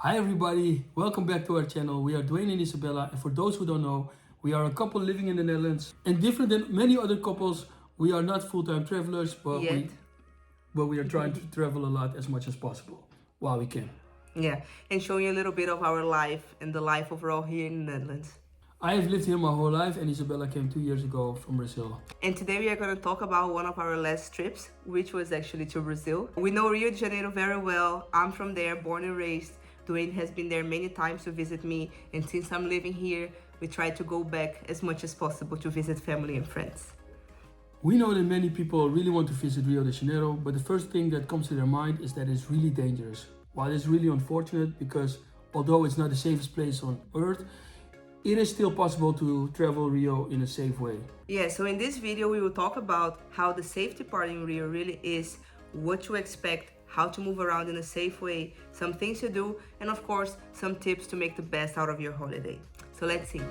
Hi everybody, welcome back to our channel. We are Dwayne and Isabella, and for those who don't know, we are a couple living in the Netherlands. And different than many other couples, we are not full-time travelers, but Yet. we are trying to travel a lot as much as possible while we can. Yeah, and showing you a little bit of our life and the life overall here in the Netherlands. I have lived here my whole life, and Isabella came 2 years ago from Brazil. And today we are going to talk about one of our last trips, which was actually to Brazil. We know Rio de Janeiro very well. I'm from there, born and raised. Dwayne has been there many times to visit me, and since I'm living here, we try to go back as much as possible to visit family and friends. We know that many people really want to visit Rio de Janeiro, but the first thing that comes to their mind is that it's really dangerous. While it's really unfortunate because although it's not the safest place on earth, it is still possible to travel Rio in a safe way. Yeah, so in this video we will talk about how the safety part in Rio really is, what to expect, how to move around in a safe way, some things to do, and of course some tips to make the best out of your holiday. So let's see.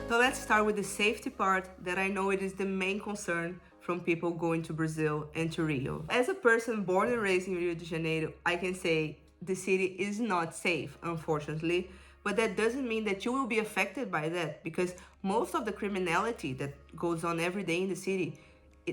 So let's start with the safety part that I know it is the main concern from people going to Brazil and to Rio. As a person born and raised in Rio de Janeiro, I can say the city is not safe, unfortunately, but that doesn't mean that you will be affected by that, because most of the criminality that goes on every day in the city,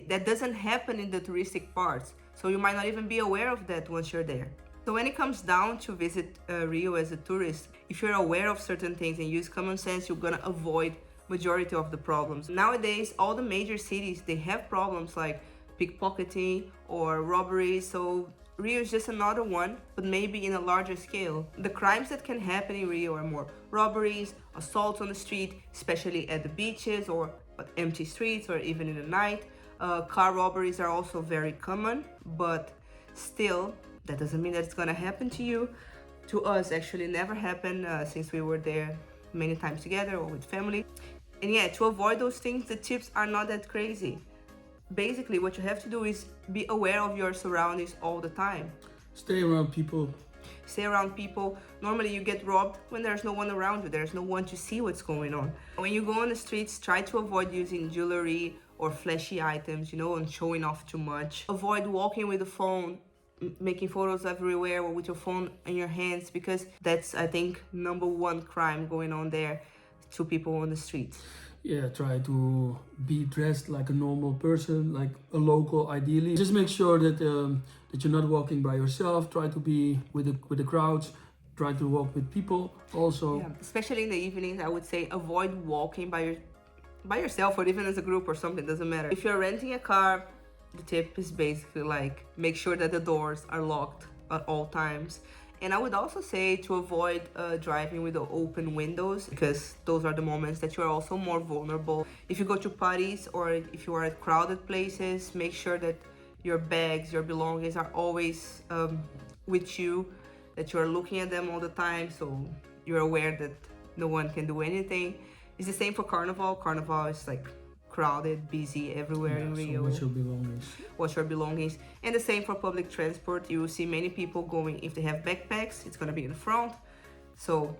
that doesn't happen in the touristic parts. So you might not even be aware of that once you're there. So when it comes down to visit Rio as a tourist, if you're aware of certain things and use common sense, you're gonna avoid majority of the problems. Nowadays, all the major cities, they have problems like pickpocketing or robberies. So Rio is just another one, but maybe in a larger scale. The crimes that can happen in Rio are more robberies, assaults on the street, especially at the beaches or empty streets or even in the night. Car robberies are also very common, but still, that doesn't mean that it's gonna happen to you. To us, actually never happened since we were there many times together or with family. And yeah, to avoid those things, the tips are not that crazy. Basically, what you have to do is be aware of your surroundings all the time. Stay around people. Stay around people. Normally you get robbed when there's no one around you. There's no one to see what's going on. When you go on the streets, try to avoid using jewelry or flashy items, and showing off too much. Avoid walking with the phone, making photos everywhere or with your phone in your hands, because that's, I think, number one crime going on there to people on the streets. Yeah, try to be dressed like a normal person, like a local ideally. Just make sure that that you're not walking by yourself. Try to be with the crowds. Try to walk with people also. Yeah, especially in the evenings, I would say avoid walking by yourself or even as a group or something, doesn't matter. If you're renting a car, the tip is basically like make sure that the doors are locked at all times. And I would also say to avoid driving with the open windows, because those are the moments that you are also more vulnerable. If you go to parties or if you are at crowded places, make sure that your bags, your belongings are always with you, that you are looking at them all the time, so you're aware that no one can do anything. It's the same for Carnival. Carnival is like crowded, busy everywhere in Rio. So watch your belongings. Watch your belongings. And the same for public transport. You will see many people going, if they have backpacks, it's gonna be in the front. So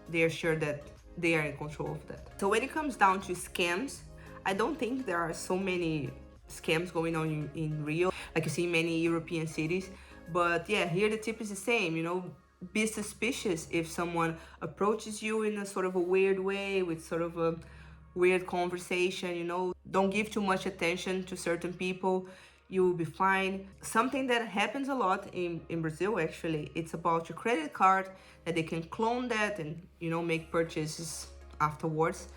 they are sure that they are in control of that. So when it comes down to scams, I don't think there are so many scams going on in Rio, like you see in many European cities. But yeah, here the tip is the same, be suspicious if someone approaches you in a sort of a weird way with sort of a weird conversation, don't give too much attention to certain people. You will be fine. Something that happens a lot in Brazil, actually, it's about your credit card, that they can clone that and make purchases afterwards.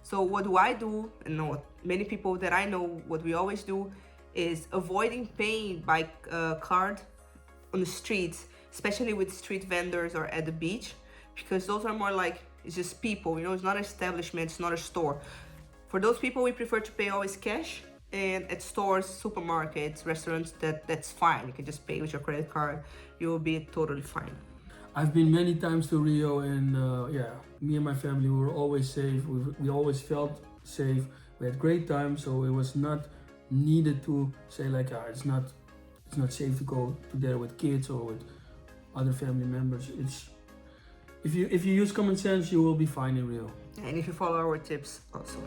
So what do I do, and what many people that I know, what we always do is avoiding paying by card on the streets, especially with street vendors or at the beach, because those are more like, it's just people, it's not an establishment, it's not a store. For those people, we prefer to pay always cash, and at stores, supermarkets, restaurants, that's fine. You can just pay with your credit card. You will be totally fine. I've been many times to Rio, and yeah, me and my family were always safe. We always felt safe. We had great time, so it was not needed to say like, it's not safe to go together with kids or with other family members. If you use common sense, you will be fine in Rio. And if you follow our tips also.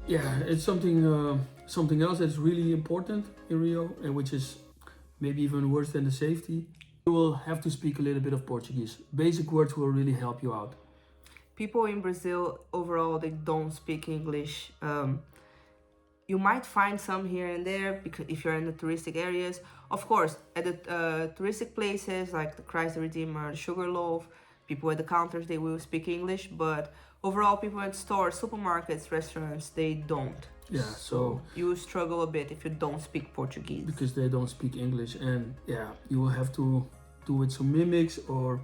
Yeah, it's something else that's really important in Rio, and which is maybe even worse than the safety. You will have to speak a little bit of Portuguese. Basic words will really help you out. People in Brazil overall, they don't speak English. You might find some here and there because if you're in the touristic areas. Of course, at the touristic places like the Christ the Redeemer, the Sugarloaf, people at the counters, they will speak English, but overall people at stores, supermarkets, restaurants, they don't. Yeah, so you struggle a bit if you don't speak Portuguese. Because they don't speak English, and yeah, you will have to do with some mimics or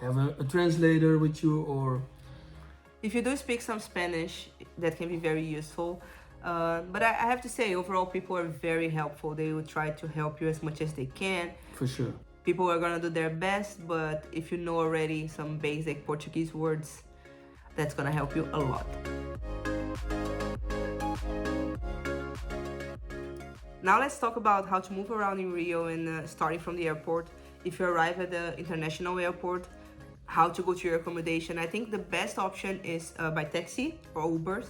have a translator with you, or if you do speak some Spanish, that can be very useful. But I have to say, overall, people are very helpful. They will try to help you as much as they can. For sure. People are gonna do their best, but if you know already some basic Portuguese words, that's gonna help you a lot. Now let's talk about how to move around in Rio, and starting from the airport. If you arrive at the international airport, how to go to your accommodation. I think the best option is by taxi or Ubers.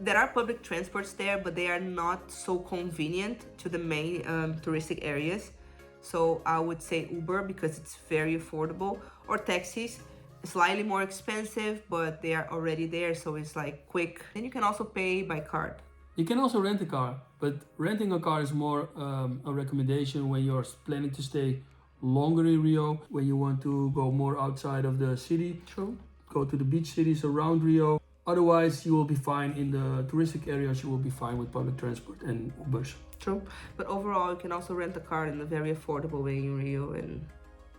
There are public transports there, but they are not so convenient to the main touristic areas. So I would say Uber because it's very affordable, or taxis, slightly more expensive, but they are already there, so it's like quick. And you can also pay by card. You can also rent a car, but renting a car is more a recommendation when you're planning to stay longer in Rio, when you want to go more outside of the city. True. Go to the beach cities around Rio. Otherwise, you will be fine in the touristic areas. You will be fine with public transport and Ubers. True, but overall, you can also rent a car in a very affordable way in Rio. And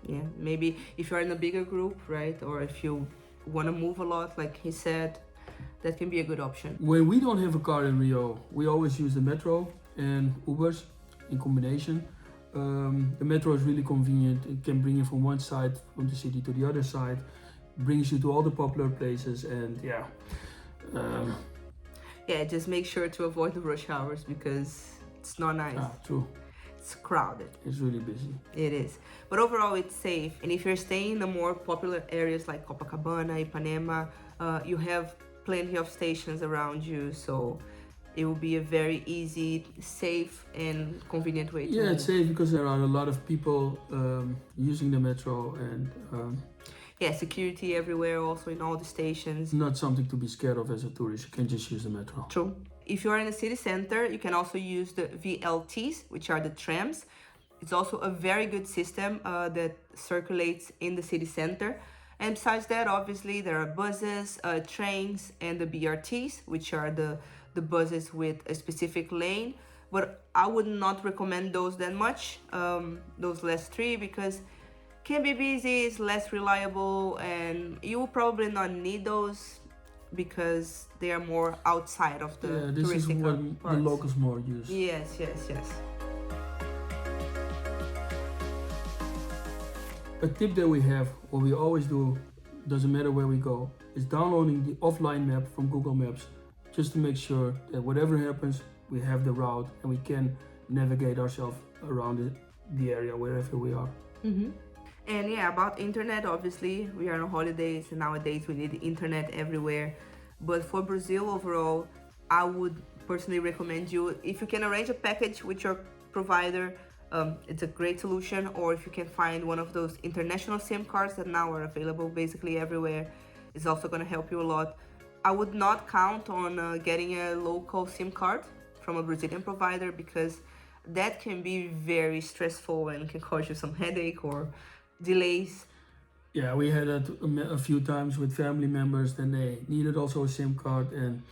yeah, maybe if you're in a bigger group, right, or if you want to move a lot, like he said, that can be a good option. When we don't have a car in Rio, we always use the metro and Ubers in combination. The metro is really convenient. It can bring you from one side from the city to the other side, brings you to all the popular places, and yeah. Yeah, just make sure to avoid the rush hours because it's not nice. True. It's crowded. It's really busy. It is. But overall, it's safe. And if you're staying in the more popular areas like Copacabana, Ipanema, you have plenty of stations around you, so it will be a very easy, safe, and convenient way to Yeah, move. it's safe because there are a lot of people using the metro, and yeah, security everywhere, also in all the stations. not something to be scared of as a tourist. You can just use the metro. True. If you're in the city center, you can also use the VLTs, which are the trams. It's also a very good system that circulates in the city center. And besides that, obviously, there are buses, trains, and the BRTs, which are the buses with a specific lane. But I would not recommend those that much, those last three, because can be busy, it's less reliable, and you will probably not need those because they are more outside of the this is touristic what parts. the locals more use. Yes. A tip that we have, what we always do, doesn't matter where we go, is downloading the offline map from Google Maps, just to make sure that whatever happens, we have the route and we can navigate ourselves around the area wherever we are. Mm-hmm. And yeah, about internet, obviously, we are on holidays and nowadays we need internet everywhere. But for Brazil overall, I would personally recommend you, if you can arrange a package with your provider, it's a great solution. Or if you can find one of those international SIM cards that now are available basically everywhere, it's also going to help you a lot. I would not count on getting a local SIM card from a Brazilian provider because that can be very stressful and can cause you some headache or delays. Yeah, we had that a few times with family members, then they needed also a SIM card, and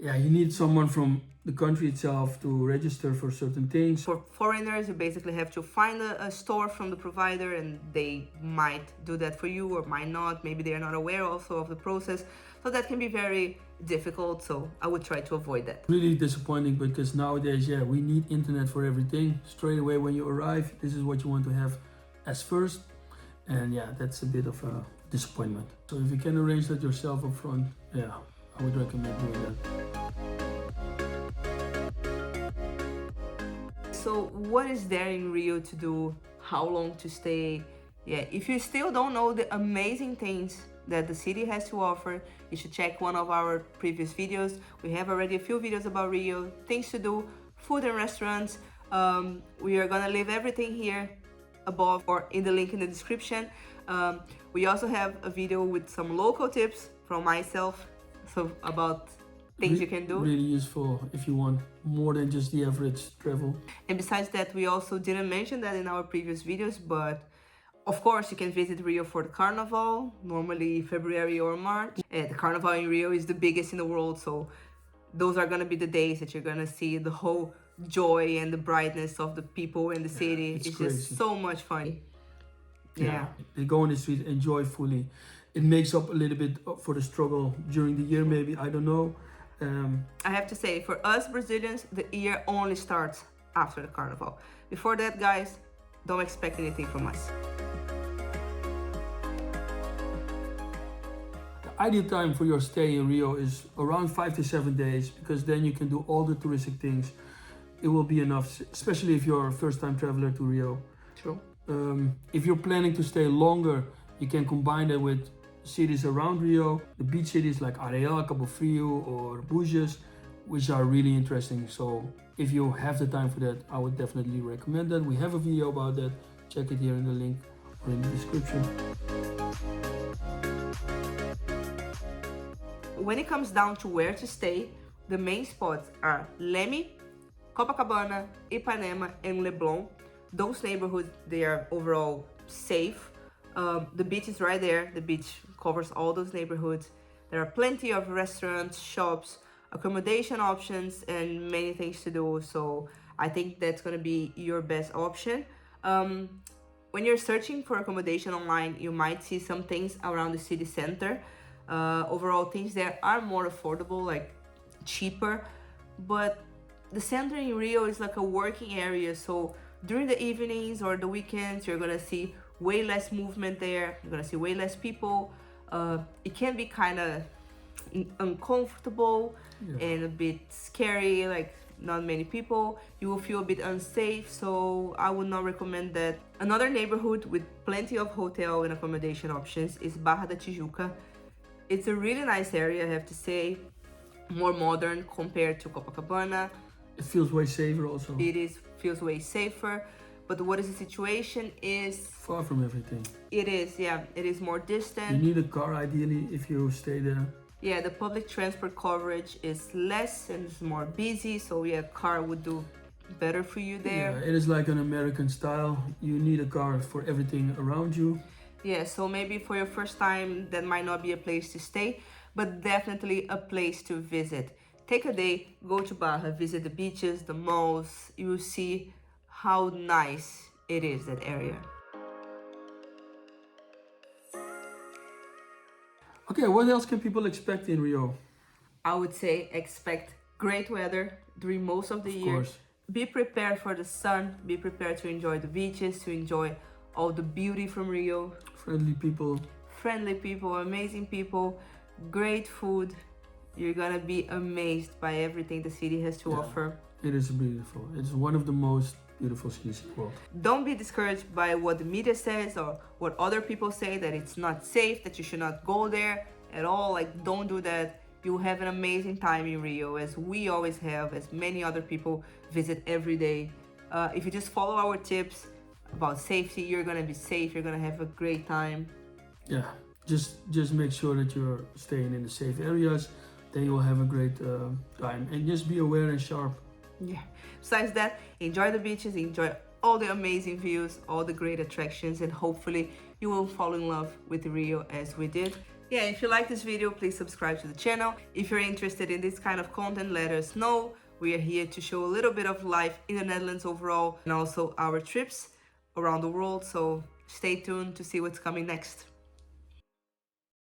yeah, you need someone from the country itself to register for certain things. For foreigners, you basically have to find a store from the provider, and they might do that for you or might not. Maybe they are not aware also of the process, so that can be very difficult, so I would try to avoid that. Really disappointing because nowadays, yeah, we need internet for everything. Straight away when you arrive, this is what you want to have as first, and yeah, that's a bit of a disappointment. So if you can arrange that yourself up front, yeah, I would recommend doing that. So what is there in Rio to do? How long to stay? Yeah, if you still don't know the amazing things that the city has to offer, you should check one of our previous videos. We have already a few videos about Rio, things to do, food and restaurants. We are gonna leave everything here above or in the link in the description. We also have a video with some local tips from myself, so about things you can do. Really useful if you want more than just the average travel. And besides that, we also didn't mention that in our previous videos, but of course, you can visit Rio for the carnival, normally February or March. The carnival in Rio is the biggest in the world, so those are gonna be the days that you're gonna see the whole joy and the brightness of the people in the city. It's just so much fun. Yeah. They go on the street, enjoy fully. It makes up a little bit for the struggle during the year, maybe, I don't know. I have to say, for us Brazilians, the year only starts after the carnival. Before that, guys, don't expect anything from us. The ideal time for your stay in Rio is around 5 to 7 days, because then you can do all the touristic things. It will be enough, especially if you're a first-time traveler to Rio. True. If you're planning to stay longer, you can combine that with cities around Rio, the beach cities like Areal, Cabo Frio or Búzios, which are really interesting. So if you have the time for that, I would definitely recommend that. We have a video about that. Check it here in the link or in the description. When it comes down to where to stay, the main spots are Leme, Copacabana, Ipanema, and Leblon. Those neighborhoods, they are overall safe. The beach is right there. The beach covers all those neighborhoods. There are plenty of restaurants, shops, accommodation options, and many things to do. So I think that's gonna be your best option. When you're searching for accommodation online, you might see some things around the city center. Overall, things there are more affordable, like cheaper, but the center in Rio is like a working area, so during the evenings or the weekends, you're gonna see way less movement there. You're gonna see way less people. It can be kind of uncomfortable and a bit scary, like not many people. You will feel a bit unsafe, so I would not recommend that. Another neighborhood with plenty of hotel and accommodation options is Barra da Tijuca. It's a really nice area, I have to say, more modern compared to Copacabana. It feels way safer also. Feels way safer, but what is the situation is... Far from everything. It is, yeah, it is more distant. You need a car ideally if you stay there. Yeah, the public transport coverage is less and it's more busy, so yeah, car would do better for you there. Yeah, it is like an American style. You need a car for everything around you. Yeah, so maybe for your first time, that might not be a place to stay, but definitely a place to visit. Take a day, go to Barra, visit the beaches, the malls. You will see how nice it is, that area. Okay, what else can people expect in Rio? I would say expect great weather during most of the year. Course. Be prepared for the sun, be prepared to enjoy the beaches, to enjoy all the beauty from Rio. Friendly people, amazing people, great food. You're gonna be amazed by everything the city has to offer. It is beautiful. It's one of the most beautiful cities in the world. Don't be discouraged by what the media says or what other people say, that it's not safe, that you should not go there at all. Like, don't do that. You will have an amazing time in Rio, as we always have, as many other people visit every day. If you just follow our tips about safety, you're gonna be safe, you're gonna have a great time. Yeah, just make sure that you're staying in the safe areas, then you will have a great time. And just be aware and sharp. Yeah. Besides that, enjoy the beaches, enjoy all the amazing views, all the great attractions, and hopefully you will fall in love with Rio as we did. Yeah, if you like this video, please subscribe to the channel. If you're interested in this kind of content, let us know. We are here to show a little bit of life in the Netherlands overall, and also our trips around the world. So stay tuned to see what's coming next.